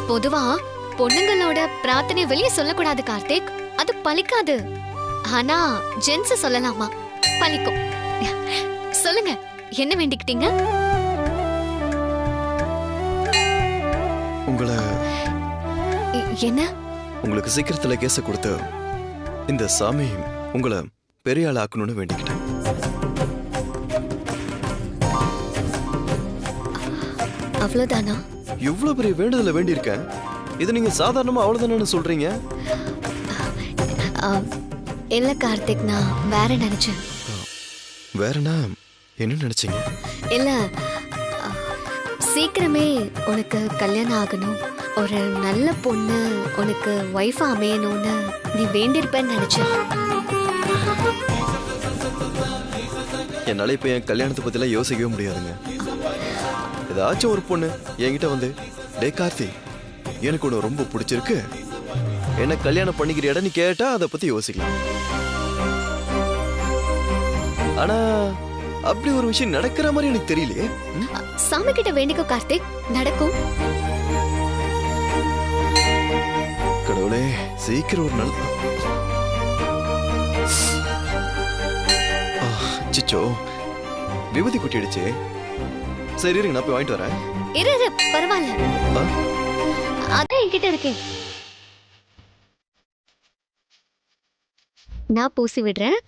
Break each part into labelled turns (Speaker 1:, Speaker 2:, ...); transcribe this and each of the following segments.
Speaker 1: பொதுவா பொண்ணுங்களோட பிரார்த்தனை வெளியே சொல்லக்கூடாது கார்த்திக், அது பலிக்காது. ஆனா ஜென்ஸ் சொல்லலாமா, பலிக்கும். சொல்லுங்க, என்ன வேண்டிக்கிட்டீங்க?
Speaker 2: உங்களை
Speaker 1: என்ன?
Speaker 2: உங்களுக்கு சீக்கிரத்துல கேச கொடுத்து இந்த சாமி உங்களை பெரிய ஆள் ஆக்கணும்னு வேண்டிக்கிட்டேன்.
Speaker 1: அவ்வளவுதானா?
Speaker 2: இவ்வளவு பெரிய வேண்டுதல வேண்டியிருக்கேன். இது நீங்க சாதாரணமா அவ்வளவுதானு சொல்றீங்க?
Speaker 1: இல்ல கார்த்திக், நான் வேற நினைச்சேன்.
Speaker 2: வேறனா என்ன நினைச்சீங்க?
Speaker 1: இல்ல, சீக்கிரமே உனக்கு கல்யாணம் ஆகணும், ஒரு நல்ல பொண்ணு உனக்கு வைஃபா அமையணும்னு நீ வேண்டியிருப்பேன்னு நினைச்சேன்.
Speaker 2: என்னால இப்ப என் கல்யாணத்தை பத்திலாம் யோசிக்கவே முடியாதுங்க. ஏதாச்சும் ஒரு பொண்ணு என்கிட்ட வந்து, டே கார்த்தி, எனக்கு உன்னை ரொம்ப பிடிச்சிருக்கு, என்ன கல்யாணம் பண்ணிக்கிற இடம்னு கேட்டா அதை பத்தி யோசிக்கலாம். ஆனா அப்படி ஒரு விஷயம் நடக்கிற மாதிரி எனக்கு தெரியலையே.
Speaker 1: சாமி கிட்ட வேண்டிக்கோ கார்த்திக், நடக்கும்.
Speaker 2: கடவுளே, சீக்கிரம் ஒரு நாள். சிச்சோ, விபதி குட்டிடுச்சு. சரி இருங்க, நான் போய் வாங்கிட்டு வரேன்.
Speaker 1: இரு, பரவாயில்ல, அதான் என்கிட்ட இருக்கேன். நான் பூசி விடுறேன்.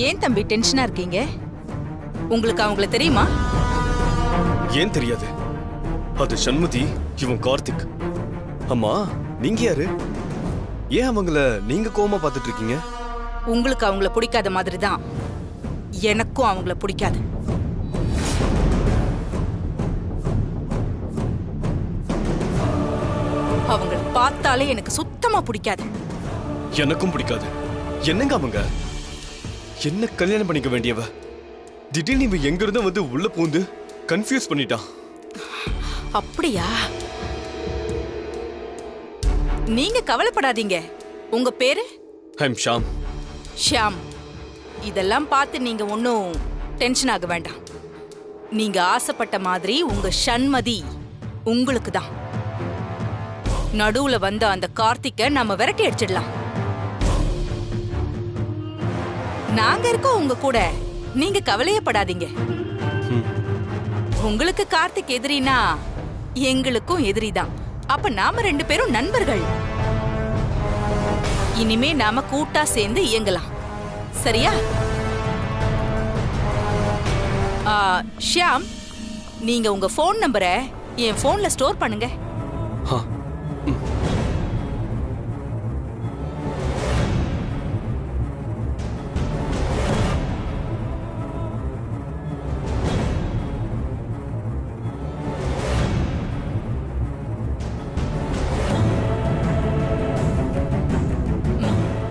Speaker 3: ஏன் தம்பி டென்ஷனா இருக்கீங்க? உங்களுக்கு அவங்கள தெரியுமா?
Speaker 4: ஏன் தெரியாது? அது சண்முதி, இவன் கார்த்திக். அம்மா, நீங்க யாரு? ஏன் அவங்கள நீங்க கோவமா பார்த்துட்டு இருக்கீங்க?
Speaker 3: உங்களுக்கு அவங்கள பிடிக்காத மாதிரி தான் எனக்கும் அவங்கள பிடிக்காது. அவங்கள பார்த்தாலே எனக்கு சுத்தமா பிடிக்காது.
Speaker 4: எனக்கும் பிடிக்காது. என்னங்க அவங்க? என்ன கல்யாணம் பண்ணிக்க வேண்டியவ திடீர்னு இவ எங்க இருந்தும் வந்து உள்ள பூந்து கன்ஃபியூஸ் பண்ணிட்டான்.
Speaker 3: அப்படியா? நீங்க கவலைப்படாதீங்க. உங்க பேரு?
Speaker 4: ஐம் ஷாம்.
Speaker 3: ஷாம். இதெல்லாம் பார்த்து நீங்க ஒன்னும் டென்ஷன் ஆக வேண்டாம். நீங்க ஆசைப்பட்ட மாதிரி உங்க சண்மதி உங்களுக்கு தான். நடுவுல வந்த அந்த கார்த்திக்க நம்ம விரட்டி அடிச்சிடலாம். நாங்க இருக்கோம் உங்க கூட, நீங்க கவலையப்படாதீங்க. உங்களுக்கு கார்த்திக் எதிரினா எங்களுக்கும் எதிரிதான். அப்ப நாம 2 பேரும் நண்பர்கள். இனிமே நாம கூட்டா சேர்ந்து இயங்கலாம், சரியா? ஷியாம், நீங்க உங்க போன் நம்பரை என் போன்ல ஸ்டோர் பண்ணுங்க.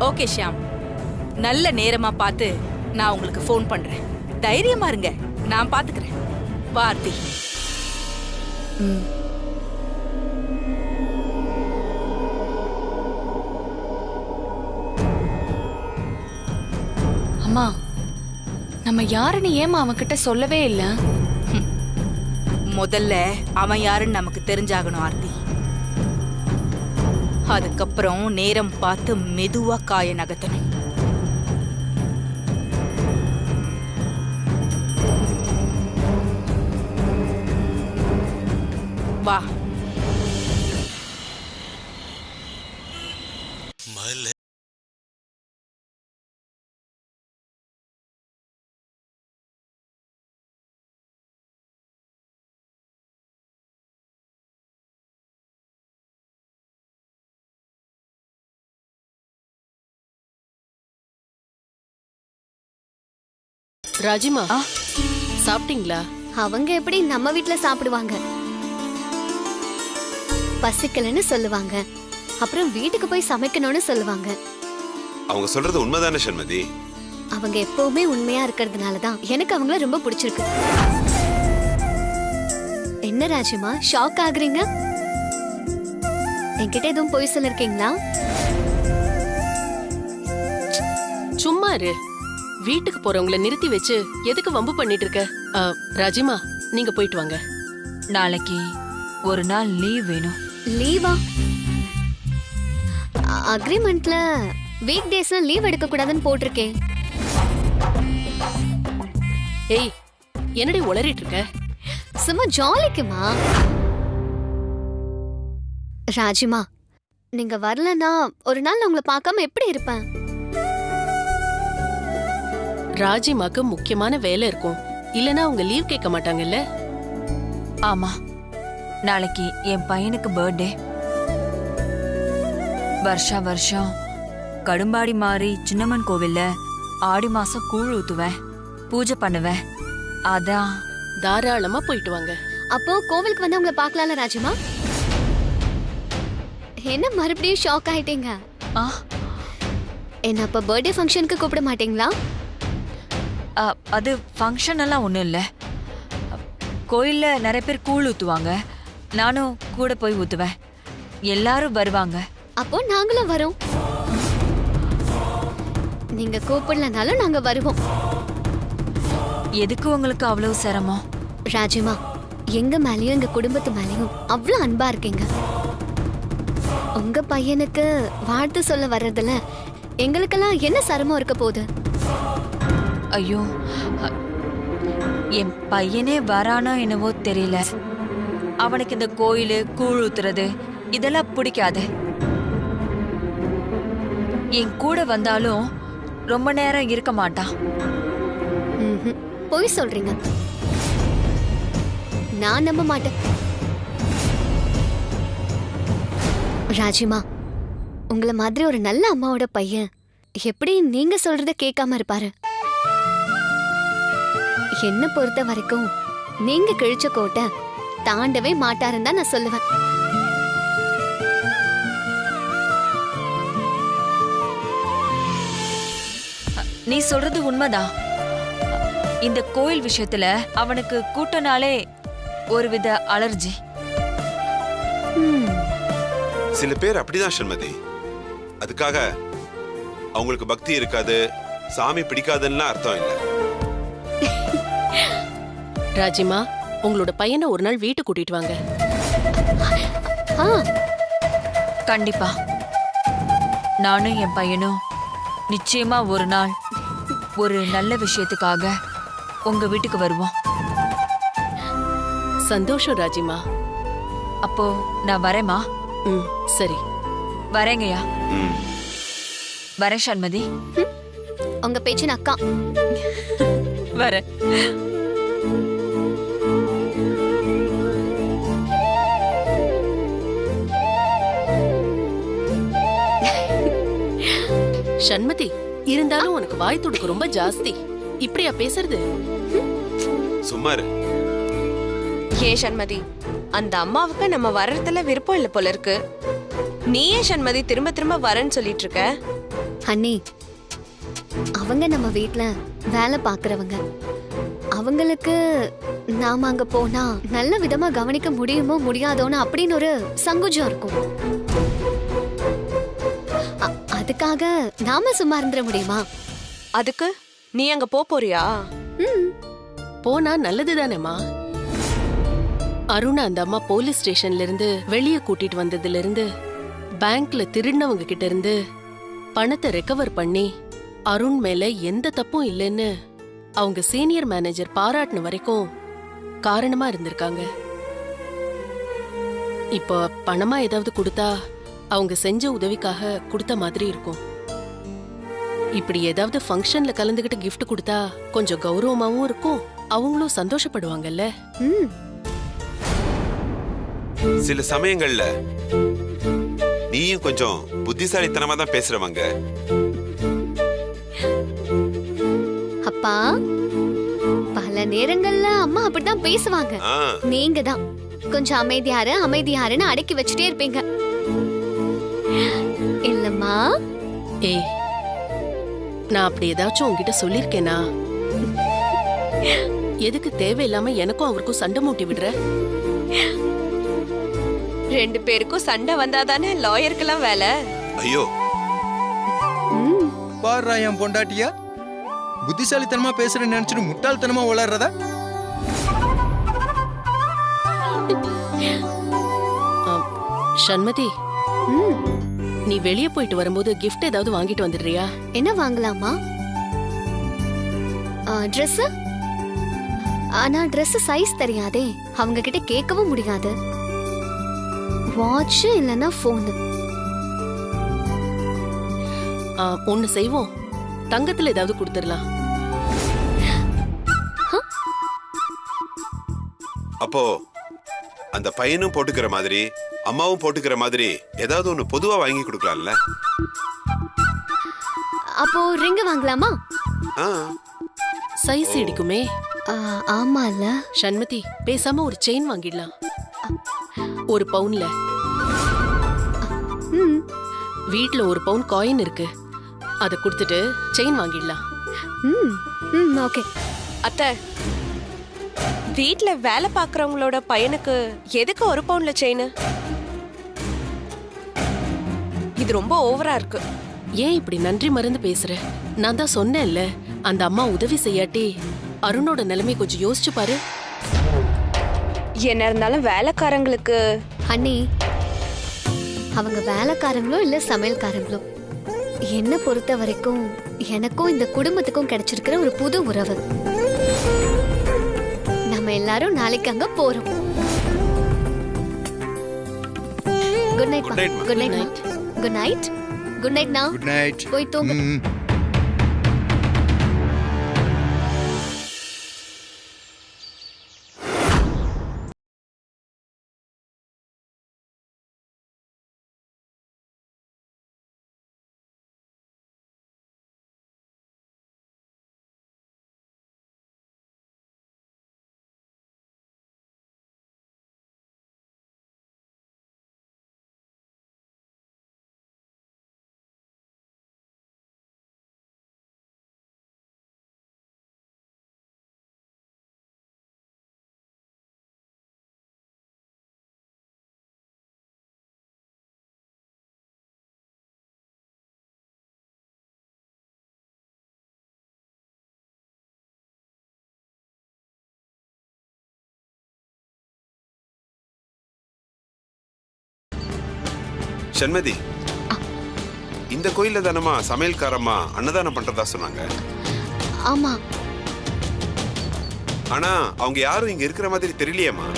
Speaker 3: ஓகே ஷியாம், நல்ல நேரமா பார்த்து நான் உங்களுக்கு ஃபோன் பண்றேன். தைரியமா இருங்க, நான் பாத்துக்கிறேன். பார்த்தி.
Speaker 5: அம்மா, நம்ம யாருன்னு ஏமா அவன்கிட்ட சொல்லவே இல்ல?
Speaker 3: முதல்ல அவன் யாருன்னு நமக்கு தெரிஞ்சாகணும் ஆர்த்தி. அதுக்கப்புறம் நேரம் பார்த்து மெதுவா காய நகர்த்தணும். வா.
Speaker 6: ராஜிமா, சாப்பிட்டீங்களா?
Speaker 1: அவங்க எப்படி நம்ம வீட்ல சாப்பிடுவாங்க? பசிக்கலன்னு சொல்லுவாங்க, அப்புறம் வீட்டுக்கு போய் சமைக்கணும்னு சொல்லுவாங்க.
Speaker 7: அவங்க சொல்றது உண்மைதானே சண்மதி?
Speaker 1: அவங்க எப்பவுமே உண்மையா இருக்கிறதுனால தான் எனக்கு அவங்கள ரொம்ப பிடிச்சிருக்கு. என்ன ராஜிமா ஷாக் ஆகுறீங்க? என்கிட்ட எதுவும் போய் சொல்லிருக்கீங்களா?
Speaker 6: சும்மா இரு. வீட்டுக்கு போறவங்கள நிறுத்தி வச்சு எதுக்கு வம்பு பண்ணிட்டு இருக்க? ராஜிமா, நீங்க போயிட்டு வாங்க.
Speaker 8: நாளைக்கு ஒரு நாள் லீவ் வேணும்.
Speaker 1: லீவா? அக்ரிமெண்ட்ல வீக் டேஸ்ல லீவ் எடுக்க கூடாதுன்னு போட்டிருக்கேன்.
Speaker 6: ஏய், என்னடி உளறிட்டு இருக்க?
Speaker 1: சும்மா ஜாலிக்குமா. ராஜிமா, நீங்க வரலன்னா ஒரு நாள் நான் உங்களை பார்க்காம எப்படி இருப்பேன்?
Speaker 6: ராஜிமாக்கு முக்கியமான வேலை இருக்கும், இல்லனா அவங்க லீவ் கேட்க மாட்டாங்கல்ல?
Speaker 8: ஆமா, நாளைக்கு என் பையனுக்கு பர்த்டே. வருஷம் கடும்பாடி மாறி சின்னம்மன் கோவில்ல ஆடி மாசம் கூழ் ஊத்துவேன், பூஜை பண்ணுவேன். அதான்.
Speaker 6: தாராளமா போயிட்டு வாங்க.
Speaker 1: அப்போ கோவிலுக்கு வந்து உங்களை பார்க்கலாம்ல ராஜிமா? என்ன மறுபடியும் ஷாக் ஆயிட்டீங்க? என்ன அப்ப பர்த்டே ஃபங்க்ஷனுக்கு கூப்பிட மாட்டீங்களா?
Speaker 8: அது ஃபங்க்ஷன் எல்லாம் ஒன்றும் இல்லை. கோயில்ல நிறைய பேர் கூழ் ஊத்துவாங்க, நானும் கூட போய் ஊத்துவேன். எல்லாரும் வருவாங்க.
Speaker 1: அப்போ நாங்களும் வரோம். நீங்க கூப்பிடலனாலும் நாங்க வருவோம்.
Speaker 8: எதுக்கு உங்களுக்கு அவ்வளவு சிரமம்?
Speaker 1: ராஜிமா, எங்க மேலயும் எங்க குடும்பத்து மேலயும் அவ்வளவு அன்பா இருக்கீங்க. உங்க பையனுக்கு வாழ்த்து சொல்ல வர்றதுல எங்களுக்கெல்லாம் என்ன சிரமம் இருக்க போகுது?
Speaker 8: ஐயோ, என் பையனே வரானோ என்னவோ தெரியல. அவனுக்கு இந்த கோயிலு கூழ் ஊத்துறது இதெல்லாம் பிடிக்காது. என் கூட வந்தாலும் ரொம்ப நேரம் இருக்க மாட்டான்.
Speaker 1: பொய் சொல்றீங்க. நான் நம்ப மாட்டேன். ராஜிமா, உங்களை மாதிரி ஒரு நல்ல அம்மாவோட பையன் எப்படி நீங்க சொல்றத கேட்காம இருப்பாரு? என்ன பொறுத்த வரைக்கும் நீங்க கிழிச்ச கோட்டை தாண்டவே மாட்டாருன்னு தான் நான் சொல்லுவேன்.
Speaker 8: நீ சொல்றது உண்மைதான். இந்த கோயில் விஷயத்துல அவனுக்கு கூட்டனாலே ஒருவித அலர்ஜி.
Speaker 7: சில பேர் அப்படிதான் சண்மதி. அதுக்காக அவங்களுக்கு பக்தி இருக்காது, சாமி பிடிக்காதுன்னா அர்த்தம் இல்லை.
Speaker 6: ராஜிமா, உங்களோட பையனை ஒரு நாள் வீட்டுக்கு கூட்டிட்டு வாங்க.
Speaker 8: கண்டிப்பா. நானும் என் பையனும் நிச்சயமா ஒரு நாள் ஒரு நல்ல விஷயத்துக்காக உங்க வீட்டுக்கு வருவோம்.
Speaker 6: சந்தோஷம் ராஜிமா.
Speaker 8: அப்போ நான் வரேம்மா.
Speaker 6: சரி,
Speaker 8: வரேங்கய்யா. வரேன் சண்மதி.
Speaker 1: உங்க பேச்சின் அக்கா.
Speaker 8: வரேன்.
Speaker 6: சண்மதி, இருந்தாலும் உனக்கு வாய் துடுக்கு ரொம்ப ஜாஸ்தி. இப்படியா பேசுறது?
Speaker 7: சும்மாரு.
Speaker 9: ஏ சண்மதி, அந்த அம்மாவுக்கு நம்ம வர்றதுல விருப்பம் இல்ல போல இருக்கு. நீயே சண்மதி திரும்ப திரும்ப வரேன்னு சொல்லிட்டு இருக்க.
Speaker 1: அண்ணி, அவங்க நம்ம வீட்ல வேலை பாக்குறவங்க. அவங்களுக்கு நாம அங்க போனா நல்ல விதமா கவனிக்க முடியுமோ முடியாதோன்னு அப்படின்னு ஒரு சங்குஜம் இருக்கும். அதுக்காக நாம சும்மா இருந்துட முடியுமா?
Speaker 9: அதுக்கு நீ அங்க போறியா?
Speaker 6: போனா நல்லது தானேம்மா. அருண் அந்த அம்மா போலீஸ் ஸ்டேஷன்ல இருந்து வெளியே கூட்டிட்டு வந்ததுல இருந்து பேங்க்ல திருடினவங்க கிட்ட இருந்து பணத்தை ரெக்கவர் பண்ணி அருண் மேல எந்த தப்பும் இல்லைன்னு அவங்க சீனியர் மேனேஜர் பாராட்டின வரைக்கும் காரணமா இருந்திருக்காங்க. இப்போ பணமா ஏதாவது கொடுத்தா அவங்க செஞ்ச உதவிக்காக கொடுத்த மாதிரி இருக்கும். இப்படி ஏதாவது ஃபங்க்ஷன்ல கலந்துகிட்டு கிஃப்ட் கொடுத்தா கொஞ்சம் கௌரவமாவும் இருக்கும், அவங்களும் சந்தோஷப்படுவாங்கல்ல.
Speaker 7: சில சமயங்கள்ல நீயும் கொஞ்சம் புத்திசாலித்தனமா தான் பேசுறவங்க.
Speaker 1: அப்பா, பல நேரங்கள்ல அம்மா அப்படிதான் பேசுவாங்க. நீங்க தான் கொஞ்சம் அமைதியாருன்னு அடக்கி வச்சுட்டே இருப்பீங்க இல்லம்மா?
Speaker 6: ஏய், நான் அப்படி ஏதாச்சும் உங்ககிட்ட சொல்லிருக்கேனா? எதுக்கு தேவையில்லாம எனக்கும் அவருக்கும் சண்டை மூட்டி விடுற?
Speaker 9: 2 பேருக்கும் சண்டை வந்தாதானே லாயருக்கெல்லாம் வேலை.
Speaker 7: ஐயோ,
Speaker 10: பாருடா என் பொண்டாட்டியா, புத்திசாலித்தனமா பேசுறேன்னு நினைச்சிட்டு முட்டாள்தனமா வளர்றதா?
Speaker 6: சண்மதி, நீ வெளியே போயிட்டு வரும்போது கிஃப்ட் ஏதாவது வாங்கிட்டு வந்துடுறியா?
Speaker 1: என்ன வாங்கலாமா? Dress? ஆனா Dress சைஸ் தெரியாதே, அவங்க கிட்ட கேட்கவும் முடியாது. வாட்ச் இல்லனா போன்.
Speaker 6: ஒண்ணு செய்வோம், தங்கத்துல ஏதாவது கொடுத்துடலாம்.
Speaker 7: அப்போ அந்த பையனும் போட்டுக்கிற மாதிரி அம்மாவும் போட்டுக்கிற மாதிரி ஏதாவது ஒண்ணு பொதுவா வாங்கி கொடுக்கலாம்ல?
Speaker 1: அப்போ ரிங் வாங்கலாமா?
Speaker 6: சைஸ் இடிக்குமே.
Speaker 1: ஆமால.
Speaker 6: சண்மதி, பேசாம ஒரு செயின் வாங்கிடலாம். 1 பவுன்ல. வீட்ல 1 பவுன் காயின் இருக்கு, அத கொடுத்துட்டு செயின் வாங்கிடலாம்.
Speaker 1: ஓகே.
Speaker 9: அத்தை, வீட்ல வேலை பாக்குறவங்களோட பையனுக்கு எதுக்கு 1 பவுன்ல செயின்? இது ரொம்ப ஓவரா இருக்கு.
Speaker 6: ஏன் இப்படி நன்றி மறந்து பேசுற? நான் தான் சொன்னேன்ல, அந்த அம்மா உதவி செய்யாட்டி அருணோட நிலைமை கொஞ்சம் யோசிச்சு பாரு.
Speaker 9: என்ன இருந்தாலும் வேலைக்காரங்களுக்கு.
Speaker 1: அண்ணி, அவங்க வேலைக்காரங்களோ இல்ல சமையல்காரங்களோ, என்ன பொறுத்த வரைக்கும் எனக்கும் இந்த குடும்பத்துக்கும் கிடைச்சிருக்கிற ஒரு புது உறவு. நம்ம எல்லாரும் நாளைக்கு அங்க போறோம். Good night. Good night. Good night. Good night. நான்
Speaker 10: குட் நைட்.
Speaker 1: போய் தூங்கு.
Speaker 7: சண்மதி, இந்த கோயில்ல தானமா சமையல்காரம்மா அன்னதானம் பண்றதா சொன்னாங்க?
Speaker 1: ஆமா.
Speaker 7: ஆனா அவங்க யாரும் இங்க இருக்கிற மாதிரி தெரியலையேம்மா.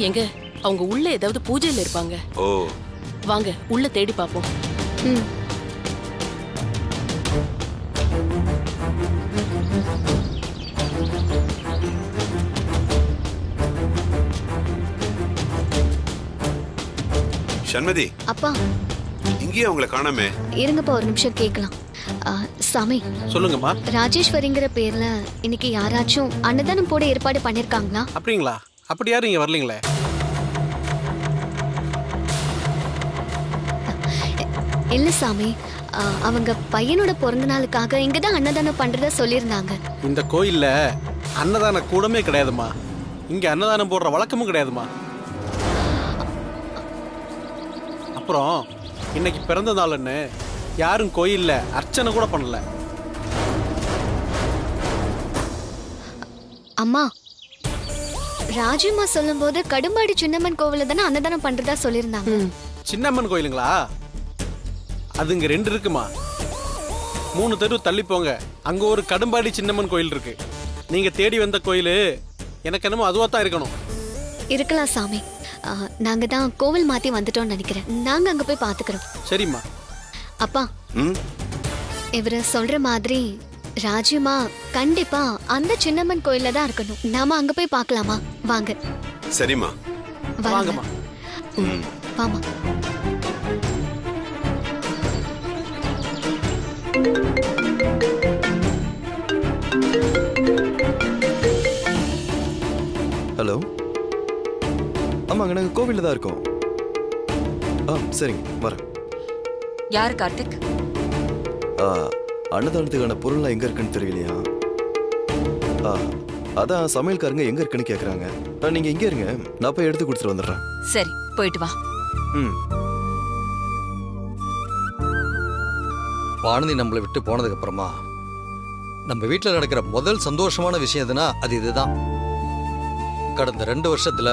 Speaker 6: எங்க அவங்க உள்ள ஏதாவது பூஜையில இருப்பாங்க.
Speaker 7: ஓ,
Speaker 6: வாங்க உள்ள தேடி பாப்போம்.
Speaker 7: சண்மதி,
Speaker 1: அப்பா,
Speaker 7: இங்கேயே அவங்களை காணாமே.
Speaker 1: இருங்கப்பா, ஒரு நிமிஷம் கேட்கலாம். சாமி,
Speaker 11: சொல்லுங்கம்மா.
Speaker 1: ராஜேஸ்வரிங்கிற பேர்ல இன்னைக்கு யாராச்சும் அன்னதானம் போட ஏற்பாடு பண்ணிருக்காங்களா?
Speaker 11: அப்படிங்களா? அப்படி யாரும் இங்க வரலீங்களே.
Speaker 1: இல்ல சாமி, அவங்க பையனோட பிறந்த நாளுக்காக இங்கதான் அன்னதானம் பண்றதா சொல்லியிருந்தாங்க.
Speaker 11: இந்த கோயில்ல அன்னதான கூடமே கிடையாதுமா. இங்க அன்னதானம் போடுற வழக்கமும் கிடையாதுமா. அப்புறம் இன்னைக்கு பிறந்த நாள்னு யாரும் கோயில்ல அர்ச்சனை கூட பண்ணல.
Speaker 1: அம்மா, ராஜிமா சொல்லும்போது கடும்பாடி சின்னம்மன் கோவில தானே அன்னதானம் பண்றதா சொல்லியிருந்தாங்க.
Speaker 11: சின்னம்மன் கோயிலுங்களா? அது இங்க 2 இருக்குமா. 3 தெரு தள்ளி போங்க, அங்க ஒரு கடும்பாடி சின்னம்மன் கோயில் இருக்கு. நீங்க தேடி வந்த கோயில் எனக்கு என்னமோ அதுவா தான் இருக்கணும்.
Speaker 1: இருக்கலாம் சாமி. நாங்க தான் கோவில் மாத்தி வந்துட்டோம்னு நினைக்கிறேன். நாங்க அங்க போய் பாத்துக்கிறோம்.
Speaker 11: சரிம்மா.
Speaker 1: அப்பா, இவரு சொல்ற மாதிரி ராஜிமா கண்டிப்பா அந்த சின்னம்மன் கோயில்ல தான் இருக்கணும். நாம அங்க போய் பார்க்கலாமா? வாங்க.
Speaker 7: சரிம்மா.
Speaker 11: வாங்கம்மா.
Speaker 1: வாமா.
Speaker 2: ஹலோ. ஆமாங்க, நாங்கள் கோவிலில் தான் இருக்கோம். சரிங்க, வரேன்.
Speaker 8: யார் கார்த்திக்?
Speaker 2: அன்னதானத்துக்கான பொருள்லாம் எங்கே இருக்குன்னு தெரியலையா? அதான் சமையல்காரங்க எங்கே இருக்குன்னு கேட்குறாங்க. நீங்கள் இங்கே இருங்க, நான் போய் எடுத்து கொடுத்துட்டு வந்துடுறேன்.
Speaker 8: சரி, போயிட்டு வா.
Speaker 12: வானதி நம்மளை விட்டு போனதுக்கு அப்புறமா நம்ம வீட்டில் நடக்கிற முதல் சந்தோஷமான விஷயம் எதுனா அது இதுதான். கடந்த 2 வருஷத்துல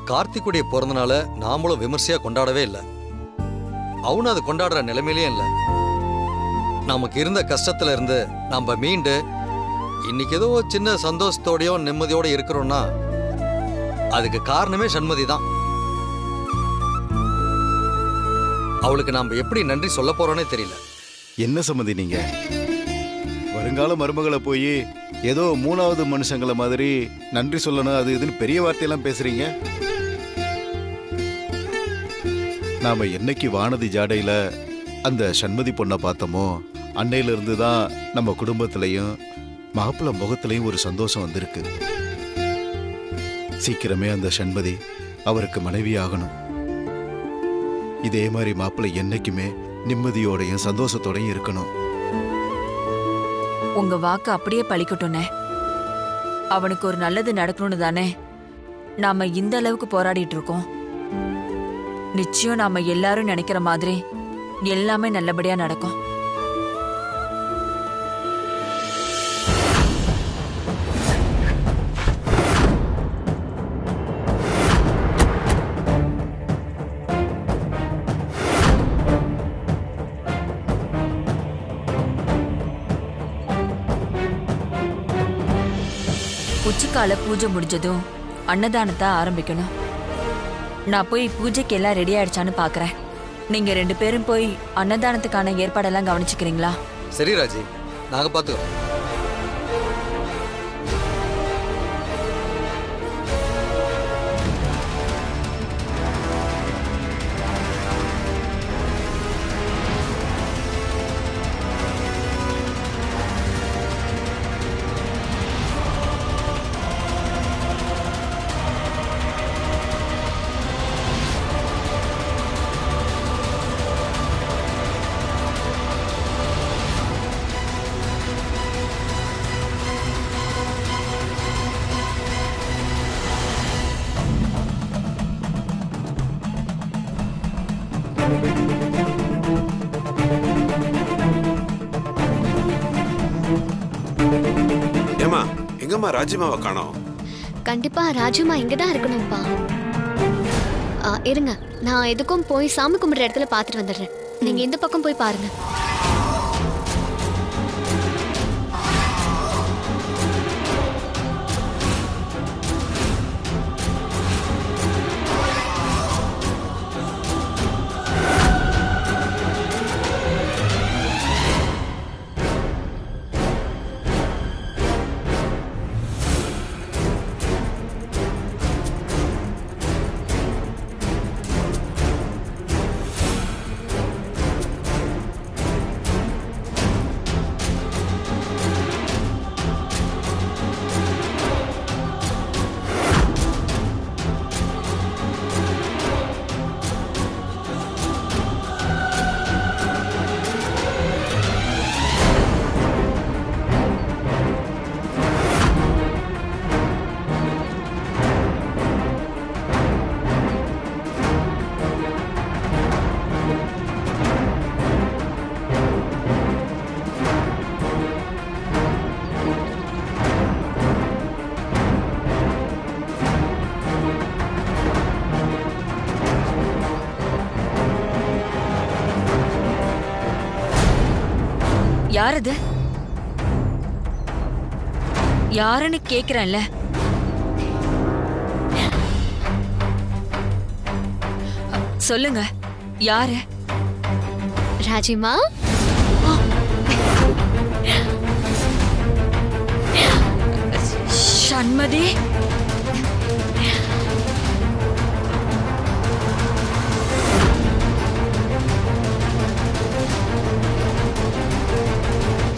Speaker 12: கார்த்திக்குடைய பிறந்தனால நாமளும் விமர்சையா கொண்டாடவே இல்லை. அவனும் அது கொண்டாடுற நிலைமையிலே இல்லை. நமக்கு இருந்த கஷ்டத்துல இருந்து நம்ம மீண்டு இன்னைக்கு ஏதோ சின்ன சந்தோஷத்தோடயோ நிம்மதியோட இருக்கிறோம்னா அதுக்கு காரணமே சண்மதி தான். அவளுக்கு நாம எப்படி நன்றி சொல்ல போறோன்னே தெரியல.
Speaker 13: என்ன சம்மதி நீங்க வருங்கால மருமகளை போய் ஏதோ 3வது மனுஷங்களை மாதிரி நன்றி சொல்லணும் அது இதுன்னு பெரிய வார்த்தையெல்லாம் பேசுறீங்க. நாம என்னைக்கு வானதி ஜாடையில அந்த சண்மதி பொண்ணை பார்த்தோமோ அன்னையில இருந்து தான் நம்ம குடும்பத்திலையும் மாப்பிள்ளை முகத்திலையும் ஒரு சந்தோஷம் வந்திருக்கு. சீக்கிரமே அந்த சண்மதி அவருக்கு மனைவி ஆகணும். இதே மாதிரி மாப்பிள்ளை என்னைக்குமே நிம்மதியோடையும் சந்தோஷத்தோடையும் இருக்கணும்.
Speaker 8: உங்க வாக்கு அப்படியே பழிக்கட்டும்னே. அவனுக்கு ஒரு நல்லது நடக்கணும்னு தானே நாம இந்த அளவுக்கு போராடிட்டு இருக்கோம். நிச்சயம் நாம எல்லாரும் நினைக்கிற மாதிரி எல்லாமே நல்லபடியா நடக்கும். உச்சிக்கால பூஜை முடிஞ்சதும் அன்னதானத்தை ஆரம்பிக்கணும். நான் போய் பூஜைக்கு எல்லாம் ரெடி ஆயிடுச்சான்னு பாக்குறேன். நீங்க 2 பேரும் போய் அன்னதானத்துக்கான ஏற்பாடெல்லாம் கவனிச்சுக்கிறீங்களா?
Speaker 12: சரி ராஜி, நாங்க பாத்துக்கிறோம்.
Speaker 7: ஏமா எங்கம்மா ராஜிமாவை காணோம்?
Speaker 1: கண்டிப்பா ராஜிமா இங்கதான் இருக்கணும்பா. இருங்க, நான் எதுக்கும் போய் சாமி கும்பிடுற இடத்துல பாத்துட்டு வந்துடுறேன். நீங்க இந்த பக்கம் போய் பாருங்க.
Speaker 8: யார் அது? யாருன்னு கேக்குறேன்ல. சொல்லுங்க, யாரு?
Speaker 1: ராஜிமா,
Speaker 8: சண்மதி.